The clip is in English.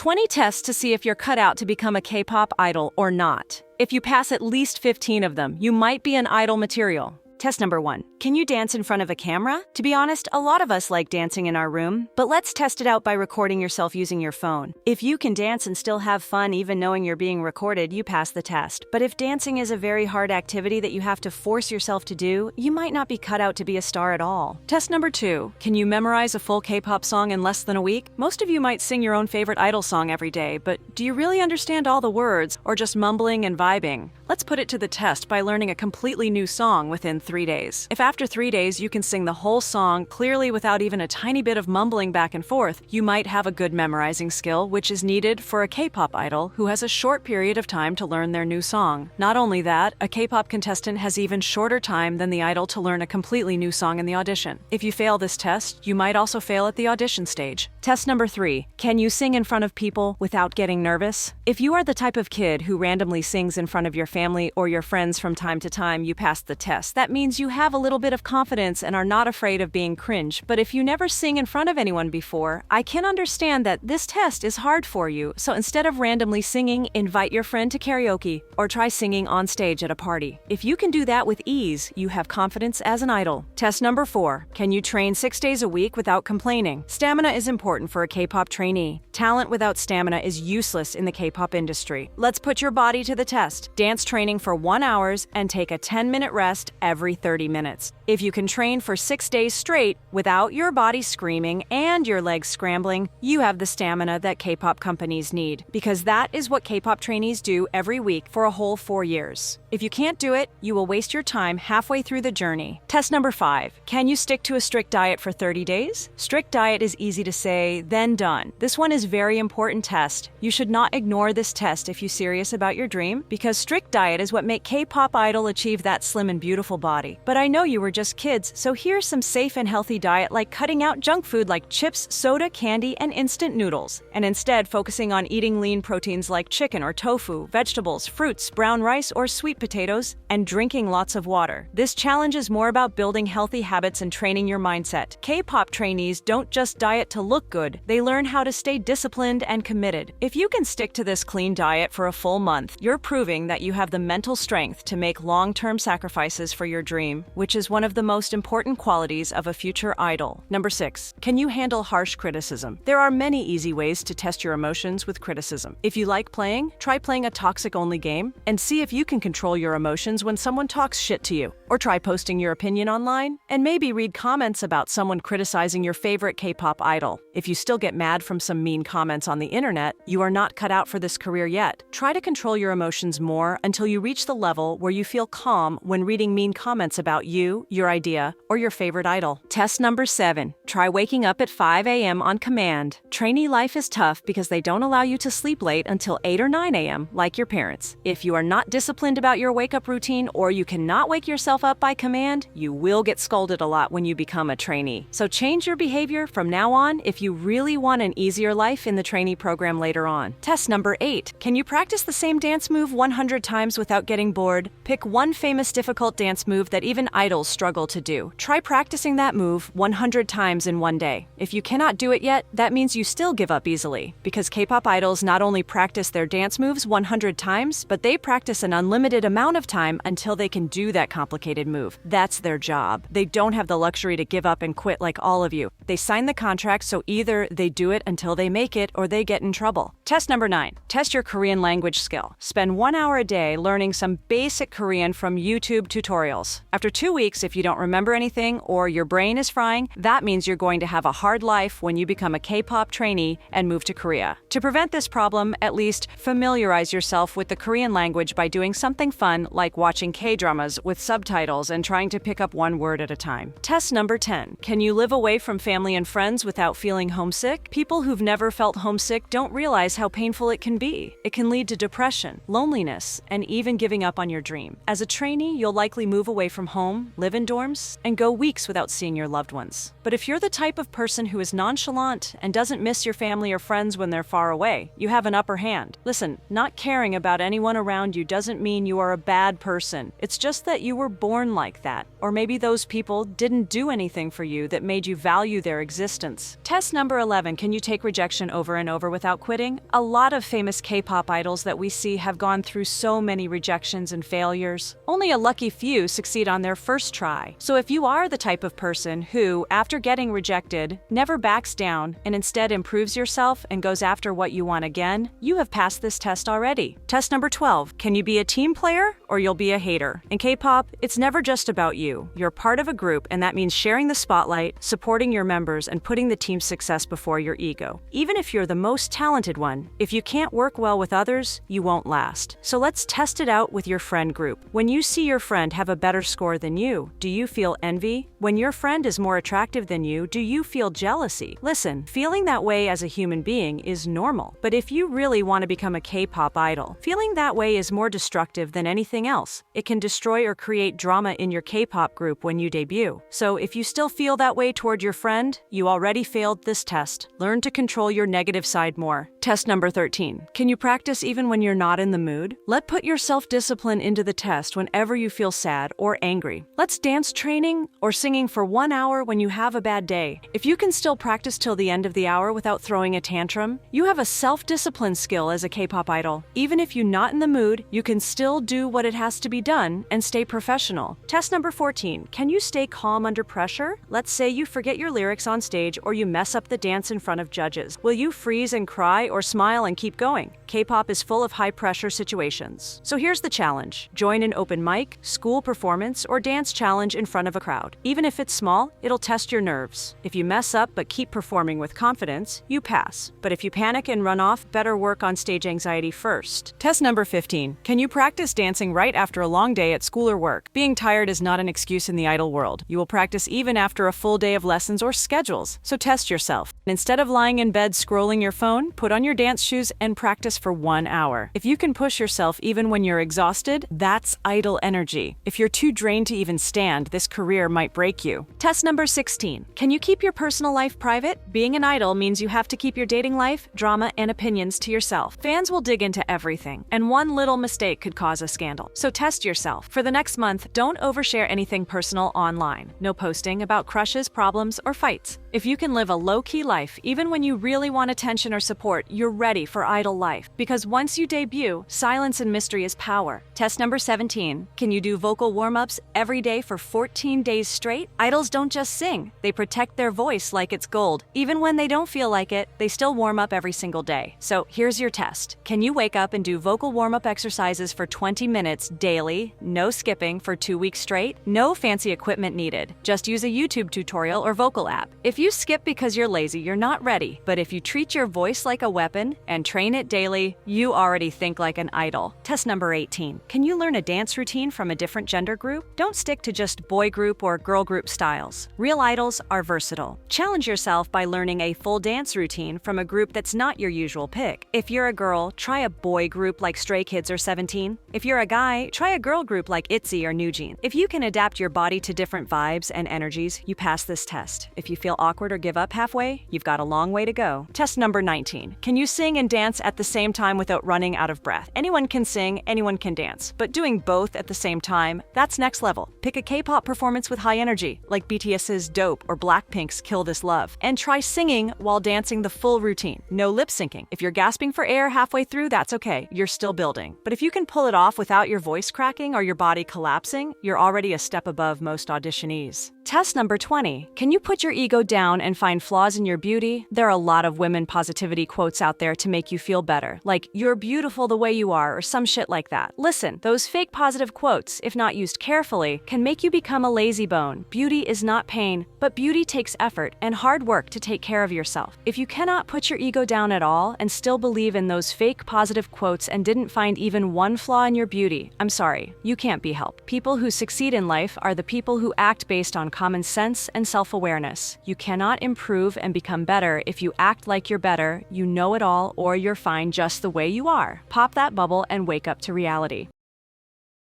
20 tests to see if you're cut out to become a K-pop idol or not. If you pass at least 15 of them, you might be an idol material. Test number 1. Can you dance in front of a camera? To be honest, a lot of us like dancing in our room, but let's test it out by recording yourself using your phone. If you can dance and still have fun even knowing you're being recorded, you pass the test. But if dancing is a very hard activity that you have to force yourself to do, you might not be cut out to be a star at all. Test number 2. Can you memorize a full K-pop song in less than a week? Most of you might sing your own favorite idol song every day, but do you really understand all the words, or just mumbling and vibing? Let's put it to the test by learning a completely new song within 3 days. If after 3 days you can sing the whole song clearly without even a tiny bit of mumbling back and forth, you might have a good memorizing skill which is needed for a K-pop idol who has a short period of time to learn their new song. Not only that, a K-pop contestant has even shorter time than the idol to learn a completely new song in the audition. If you fail this test, you might also fail at the audition stage. Test number 3. Can you sing in front of people without getting nervous? If you are the type of kid who randomly sings in front of your family or your friends from time to time, you passed the test. That means you have a little bit of confidence and are not afraid of being cringe. But if you never sing in front of anyone before, I can understand that this test is hard for you. So instead of randomly singing, invite your friend to karaoke or try singing on stage at a party. If you can do that with ease, you have confidence as an idol. Test number 4. Can you train 6 days a week without complaining? Stamina is important for a K-pop trainee. Talent without stamina is useless in the K-pop industry. Let's put your body to the test. Dance training for 1 hour and take a 10-minute rest every 30 minutes. If you can train for 6 days straight without your body screaming and your legs scrambling, you have the stamina that K-pop companies need, because that is what K-pop trainees do every week for a whole 4 years. If you can't do it, you will waste your time halfway through the journey. Test number 5. Can you stick to a strict diet for 30 days? Strict diet is easy to say, then done. This one is very important test. You should not ignore this test if you're serious about your dream, because strict diet is what make K-pop idol achieve that slim and beautiful body. But I know you were just kids, so here's some safe and healthy diet like cutting out junk food like chips, soda, candy, and instant noodles, and instead focusing on eating lean proteins like chicken or tofu, vegetables, fruits, brown rice, or sweet potatoes, and drinking lots of water. This challenge is more about building healthy habits and training your mindset. K-pop trainees don't just diet to look good, they learn how to stay disciplined and committed. If you can stick to this clean diet for a full month, you're proving that you have the mental strength to make long-term sacrifices for your dream, which is one of the most important qualities of a future idol. Number 6. Can you handle harsh criticism? There are many easy ways to test your emotions with criticism. If you like playing, try playing a toxic-only game and see if you can control your emotions when someone talks shit to you. Or try posting your opinion online and maybe read comments about someone criticizing your favorite K-pop idol. If you still get mad from some mean comments on the internet, you are not cut out for this career yet. Try to control your emotions more until you reach the level where you feel calm when reading mean comments about you, your idea, or your favorite idol. Test number 7. Try waking up at 5 a.m. on command. Trainee life is tough because they don't allow you to sleep late until 8 or 9 a.m. like your parents. If you are not disciplined about your wake-up routine or you cannot wake yourself up by command, you will get scolded a lot when you become a trainee. So change your behavior from now on if you really want an easier life in the trainee program later on. Test number 8. Can you practice the same dance move 100 times without getting bored? Pick one famous difficult dance move that even idols struggle to do. Try practicing that move 100 times in one day. If you cannot do it yet, that means you still give up easily, because K-pop idols not only practice their dance moves 100 times, but they practice an unlimited amount of time until they can do that complicated move. That's their job. They don't have the luxury to give up and quit like all of you. They sign the contract, so either they do it until they make it or they get in trouble. Test number 9. Test your Korean language skill. Spend 1 hour a day learning some basic Korean from YouTube tutorials. After 2 weeks, if you don't remember anything or your brain is frying, that means you're going to have a hard life when you become a K-pop trainee and move to Korea. To prevent this problem, at least familiarize yourself with the Korean language by doing something fun like watching K-dramas with subtitles and trying to pick up one word at a time. Test number 10. Can you live away from family and friends without feeling homesick? People who've never felt homesick don't realize how painful it can be. It can lead to depression, loneliness, and even giving up on your dream. As a trainee, you'll likely move away from home, live in dorms, and go weeks without seeing your loved ones. But if you're the type of person who is nonchalant and doesn't miss your family or friends when they're far away, you have an upper hand. Listen, not caring about anyone around you doesn't mean you are a bad person. It's just that you were born like that. Or maybe those people didn't do anything for you that made you value their existence. Test number 11, can you take rejection over and over without quitting? A lot of famous K-pop idols that we see have gone through so many rejections and failures. Only a lucky few succeed on their first try. So if you are the type of person who, after getting rejected, never backs down and instead improves yourself and goes after what you want again, you have passed this test already. Test number 12, can you be a team player or you'll be a hater? In K-pop, it's never just about you. You're part of a group, and that means sharing the spotlight, supporting your members, and putting the team's success before your ego. Even if you're the most talented one, if you can't work well with others, you won't last. So let's test it out with your friend group. When you see your friend have a better score than you, do you feel envy? When your friend is more attractive than you, do you feel jealousy? Listen, feeling that way as a human being is normal. But if you really want to become a K-pop idol, feeling that way is more destructive than anything else. It can destroy or create drama in your K-pop group when you debut. So if you still feel that way toward your friend, you already failed this test. Learn to control your negative side more. Test number 13. Can you practice even when you're not in the mood? Put your self-discipline into the test whenever you feel sad or angry. Let's dance training or singing for 1 hour when you have a bad day. If you can still practice till the end of the hour without throwing a tantrum, you have a self-discipline skill as a K-pop idol. Even if you're not in the mood, you can still do what it has to be done and stay professional. Test number 14. Can you stay calm under pressure? Let's say you forget your lyrics on stage or you mess up the dance in front of judges. Will you freeze and cry or smile and keep going? K-pop is full of high-pressure situations. So here's the challenge. Join an open mic, school performance, or dance challenge in front of a crowd. Even if it's small, it'll test your nerves. If you mess up but keep performing with confidence, you pass. But if you panic and run off, better work on stage anxiety first. Test number 15. Can you practice dancing right after a long day at school or work? Being tired is not an excuse in the idol world. You will practice even after a full day of lessons or schedules. So test yourself. Instead of lying in bed scrolling your phone, put on your dance shoes and practice for 1 hour. If you can push yourself even when you're exhausted, that's idol energy. If you're too drained to even stand, this career might break you. Test number 16. Can you keep your personal life private? Being an idol means you have to keep your dating life, drama, and opinions to yourself. Fans will dig into everything, and one little mistake could cause a scandal. So test yourself. For the next month, don't overshare anything personal online. No posting about crushes, problems, or fights. If you can live a low-key life, even when you really want attention or support, you're ready for idol life. Because once you debut, silence and mystery is power. Test number 17. Can you do vocal warm-ups every day for 14 days straight? Idols don't just sing. They protect their voice like it's gold. Even when they don't feel like it, they still warm up every single day. So here's your test. Can you wake up and do vocal warm-up exercises for 20 minutes daily, no skipping for 2 weeks straight? No fancy equipment needed. Just use a YouTube tutorial or vocal app. If you skip because you're lazy, you're not ready. But if you treat your voice like a weapon and train it daily, you already think like an idol. Test number 18. Can you learn a dance routine from a different gender group? Don't stick to just boy group or girl group styles. Real idols are versatile. Challenge yourself by learning a full dance routine from a group that's not your usual pick. If you're a girl, try a boy group like Stray Kids or 17. If you're a guy, try a girl group like ITZY or New Jeans. If you can adapt your body to different vibes and energies, you pass this test. If you feel awkward or give up halfway, you've got a long way to go. Test number 19. Can you sing and dance at the same time without running out of breath? Anyone can sing, anyone can dance, but doing both at the same time, that's next level. Pick a K-pop performance with high energy, like BTS's Dope or Blackpink's Kill This Love, and try singing while dancing the full routine. No lip syncing. If you're gasping for air halfway through, that's okay. You're still building. But if you can pull it off without your voice cracking or your body collapsing, you're already a step above most auditionees. Test number 20. Can you put your ego down and find flaws in your beauty? There are a lot of women positivity quotes out there to make you feel better, like "you're beautiful the way you are" or some shit like that. Listen, those fake positive quotes, if not used carefully, can make you become a lazy bone. Beauty is not pain, but beauty takes effort and hard work to take care of yourself. If you cannot put your ego down at all and still believe in those fake positive quotes and didn't find even one flaw in your beauty, I'm sorry, you can't be helped. People who succeed in life are the people who act based on common sense and self-awareness. You cannot improve and become better if you act like you're better, you know it all, or you're fine just the way you are. Pop that bubble and wake up to reality.